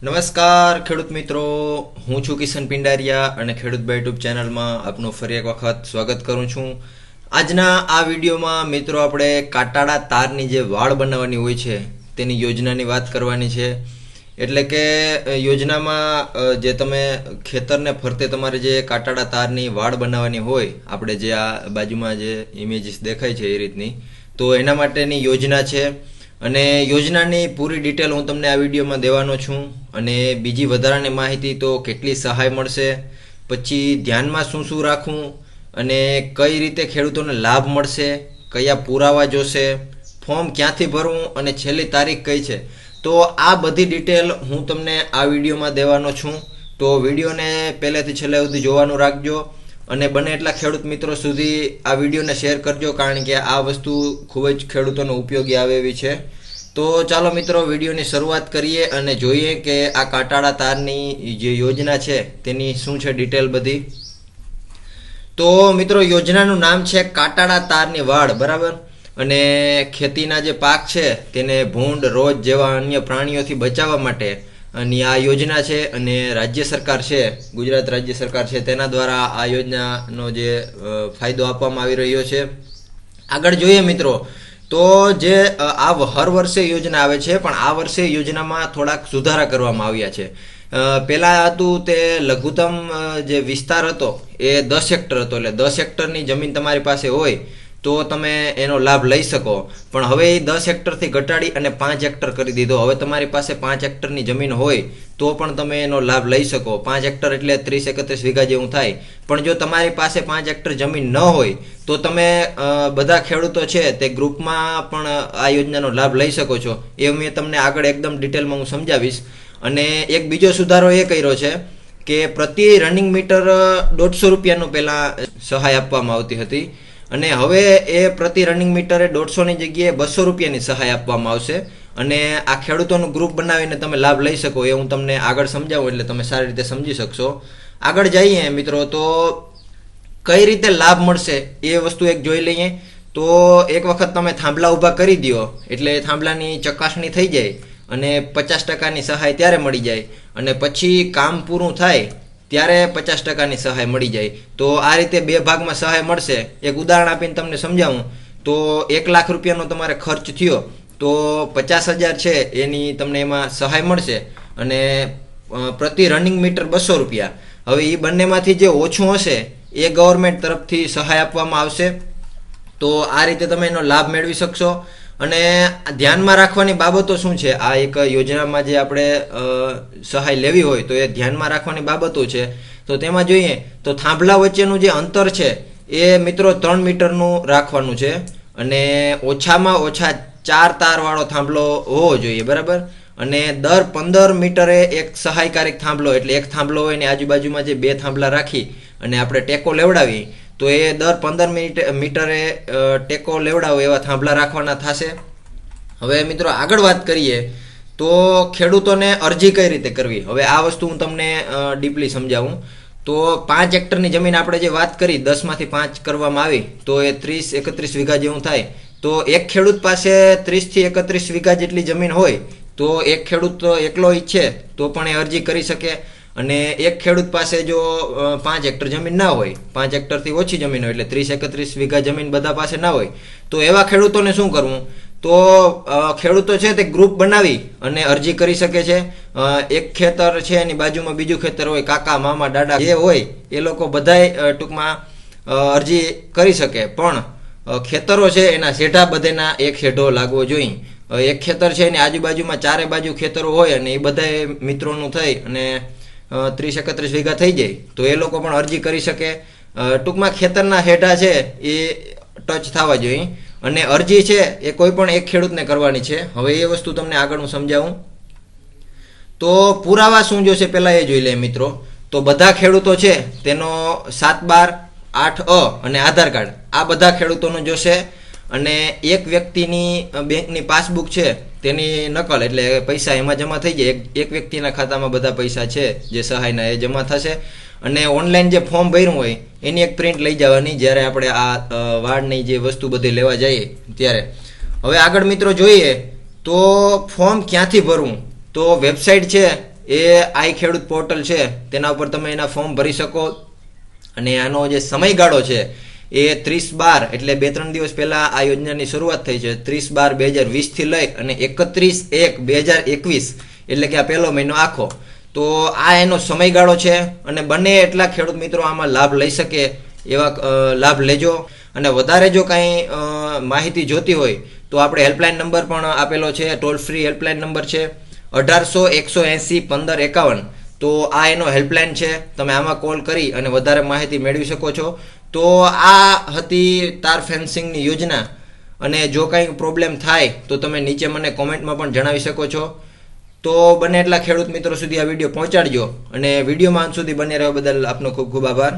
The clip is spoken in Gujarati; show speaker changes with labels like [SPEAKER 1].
[SPEAKER 1] નમસ્કાર ખેડૂત મિત્રો, હું છું કિશન પિંડારિયા અને ખેડૂત બાય યુટ્યુબ ચેનલમાં આપનું ફરી એક વખત સ્વાગત કરું છું. આજના આ વિડીયોમાં મિત્રો આપણે કાટાળા તારની જે વાડ બનાવવાની હોય છે તેની યોજનાની વાત કરવાની છે. એટલે કે યોજનામાં જે તમે ખેતરને ફરતે તમારે જે કાટાળા તારની વાડ બનાવવાની હોય, આપણે જે આ બાજુમાં જે ઇમેજીસ દેખાય છે એ રીતની, તો એના માટેની યોજના છે. અને યોજનાની પૂરી ડિટેલ હું તમને આ વિડીયોમાં દેવાનો છું. અને બીજી વધારાની માહિતી તો કેટલી સહાય મળશે, પછી ધ્યાનમાં શું શું રાખવું અને કઈ રીતે ખેડૂતોને લાભ મળશે, કયા પુરાવા જોશે, ફોર્મ ક્યાંથી ભરવું અને છેલ્લી તારીખ કઈ છે, તો આ બધી ડિટેલ હું તમને આ વિડીયોમાં દેવાનો છું. તો વિડીયોને પહેલેથી છેલ્લે સુધી જોવાનું રાખજો અને બને એટલા ખેડૂત મિત્રો સુધી આ વિડીયોને શેર કરજો, કારણ કે આ વસ્તુ ખૂબ જ ખેડૂતોને ઉપયોગી આવે એવી છે. તો ચાલો મિત્રો વિડીયોની શરૂઆત કરીએ અને જોઈએ કે આ કાટાળા તારની જે યોજના છે તેની શું છે ડિટેલ બધી. તો મિત્રો યોજનાનું નામ છે કાટાળા તારની વાડ, બરાબર. અને ખેતીના જે પાક છે તેને ભૂંડ, રોજ જેવા અન્ય પ્રાણીઓથી બચાવવા માટે અને આ યોજના છે. અને રાજ્ય સરકાર છે, ગુજરાત રાજ્ય સરકાર છે, તેના દ્વારા આ યોજનાનો જે ફાયદો આપવામાં આવી રહ્યો છે. આગળ જોઈએ મિત્રો, તો જે આ હર વર્ષે યોજના આવે છે, પણ આ વર્ષે યોજનામાં થોડાક સુધારા કરવામાં આવ્યા છે. પહેલા હતું તે લઘુત્તમ જે વિસ્તાર હતો એ 10 હેક્ટર હતો, એટલે 10 હેક્ટરની જમીન તમારી પાસે હોય તો તમે એનો લાભ લઈ શકો. પણ હવે એ 10 હેક્ટરથી ઘટાડી અને 5 હેક્ટર કરી દીધો. હવે તમારી પાસે 5 હેક્ટરની જમીન હોય તો પણ તમે એનો લાભ લઈ શકો. 5 હેક્ટર એટલે 30-31 વીઘા જેવું થાય. પણ જો તમારી પાસે 5 હેક્ટર જમીન ન હોય તો તમે બધા ખેડૂતો છે તે ગ્રુપમાં પણ આ યોજનાનો લાભ લઈ શકો છો. એ મેં તમને આગળ એકદમ ડિટેલમાં હું સમજાવીશ. અને એક બીજો સુધારો એ કર્યો છે કે પ્રતિ રનિંગ મીટર 150 રૂપિયાનું પહેલાં સહાય આપવામાં આવતી હતી, અને હવે એ પ્રતિ રનિંગ મીટરે 150ની જગ્યાએ 200 રૂપિયાની સહાય આપવામાં આવશે. અને આ ખેડૂતોનું ગ્રુપ બનાવીને તમે લાભ લઈ શકો, એ હું તમને આગળ સમજાવું એટલે તમે સારી રીતે સમજી શકશો. આગળ જઈએ મિત્રો, તો કઈ રીતે લાભ મળશે એ વસ્તુ એક જોઈ લઈએ. તો એક વખત તમે થાંભલા ઊભા કરી દો એટલે થાંભલાની ચકાસણી થઈ જાય અને 50%ની સહાય ત્યારે મળી જાય, અને પછી કામ પૂરું થાય ત્યારે 50%ની સહાય મળી જાય. તો આ રીતે બે ભાગમાં સહાય મળશે. એક ઉદાહરણ આપીને તમને સમજાવું તો 1 લાખ રૂપિયાનો તમારે ખર્ચ થયો તો 50,000 છે એની તમને એમાં સહાય મળશે, અને પ્રતિ રનિંગ મીટર 200 રૂપિયા. હવે એ બંનેમાંથી જે ઓછું હશે એ ગવર્મેન્ટ તરફથી સહાય આપવામાં આવશે. તો આ રીતે તમે એનો લાભ મેળવી શકશો. અને ધ્યાનમાં રાખવાની બાબતો શું છે, આ એક યોજનામાં જે આપણે સહાય લેવી હોય તો એ ધ્યાનમાં રાખવાની બાબતો છે. તો તેમાં જોઈએ તો થાંભલા વચ્ચેનું જે અંતર છે એ મિત્રો 3 મીટરનું રાખવાનું છે, અને ઓછામાં ઓછા 4 તારવાળો થાંભલો હોવો જોઈએ, બરાબર. અને દર 15 મીટરે એક સહાયકારક થાંભલો, એટલે એક થાંભલો હોય ને આજુબાજુમાં જે 2 થાંભલા રાખી અને આપણે ટેકો લેવડાવી તો એ દર 15 મીટરે ટેકો લેવડાવો એવા થાંભલા રાખવાના થશે. હવે મિત્રો આગળ વાત કરીએ તો ખેડૂતોને અરજી કઈ રીતે કરવી. હવે આ વસ્તુ હું તમને ડીપલી સમજાવું. તો 5 હેક્ટરની જમીન આપણે જે વાત કરી, 10માંથી 5 કરવામાં આવી તો એ 30-31 વીઘા જેવું થાય. તો એક ખેડૂત પાસે 30થી 31 વીઘા જેટલી જમીન હોય તો એક ખેડૂત એકલો ઈચ્છે તો પણ એ અરજી કરી શકે. અને એક ખેડૂત પાસે જો 5 હેક્ટર જમીન ના હોય, 5 હેક્ટરથી ઓછી જમીન હોય, એટલે 30-31 વીઘા જમીન બધા પાસે ના હોય, તો એવા ખેડૂતોને શું કરવું? તો ખેડૂતો છે તે ગ્રુપ બનાવી અને અરજી કરી શકે છે. એક ખેતર છે એની બાજુમાં બીજું ખેતર હોય, કાકા, મામા, દાદા જે હોય એ લોકો બધાય ટૂંકમાં અરજી કરી શકે. પણ ખેતરો છે એના શેઢા બધેના એક શેઢો લાગવો જોઈએ. એક ખેતર છે એની આજુબાજુમાં 4 બાજુ ખેતરો હોય અને એ બધા મિત્રોનું થઈ અને 30-31 વીઘા થઈ જાય તો એ લોકો પણ અરજી કરી શકે. ટૂંકમાં ખેતરના હેઠા છે એ ટચ થવા જોઈએ. અને અરજી છે એ કોઈ પણ એક ખેડૂતને કરવાની છે. હવે એ વસ્તુ તમને આગળ હું સમજાવું. તો પુરાવા શું જોશે પહેલા એ જોઈ લે મિત્રો. તો બધા ખેડૂતો છે તેનો 7/12, 8A અને આધાર કાર્ડ આ બધા ખેડૂતોનું જોશે. અને એક વ્યક્તિની બેંકની પાસબુક છે તેની નકલ, એટલે પૈસા એમાં જમા થઈ જાય. એક વ્યક્તિના ખાતામાં બધા પૈસા છે જે સહાયના એ જમા થશે. અને ઓનલાઈન જે ફોર્મ ભર્યું હોય એની એક પ્રિન્ટ લઈ જવાની જ્યારે આપણે આ વાડની જે વસ્તુ બધી લેવા જઈએ ત્યારે. હવે આગળ મિત્રો જોઈએ તો ફોર્મ ક્યાંથી ભરવું. તો વેબસાઇટ છે એ આઈ ખેડૂત પોર્ટલ છે તેના ઉપર તમે એના ફોર્મ ભરી શકો. અને આનો જે સમયગાળો છે એ 30/12 એટલે 2-3 દિવસ પહેલા આ યોજનાની શરૂઆત થઈ છે. 30/12/2020 થી લઈ અને 31/1/2021 એટલે કે આ પહેલો મહિનો આખો. તો આ એનો સમયગાળો છે અને બંને એટલા ખેડૂત મિત્રો આમાં લાભ લઈ શકે એવા લાભ લેજો. અને વધારે જો કાંઈ માહિતી જોતી હોય તો આપણે હેલ્પલાઇન નંબર પણ આપેલો છે, ટોલ ફ્રી હેલ્પલાઇન નંબર છે 1800-180-1551. તો આ એનો હેલ્પલાઇન છે, તમે આમાં કોલ કરી અને વધારે માહિતી મેળવી શકો છો. તો આ હતી તાર ફેન્સિંગની યોજના. અને જો કંઈ પ્રોબ્લેમ થાય તો તમે નીચે મને કોમેન્ટમાં પણ જણાવી શકો છો. તો બને એટલા ખેડૂત મિત્રો સુધી આ વિડીયો પહોંચાડજો અને વિડીયોમાં અંત સુધી બને રહેવા બદલ આપનો ખૂબ ખૂબ આભાર.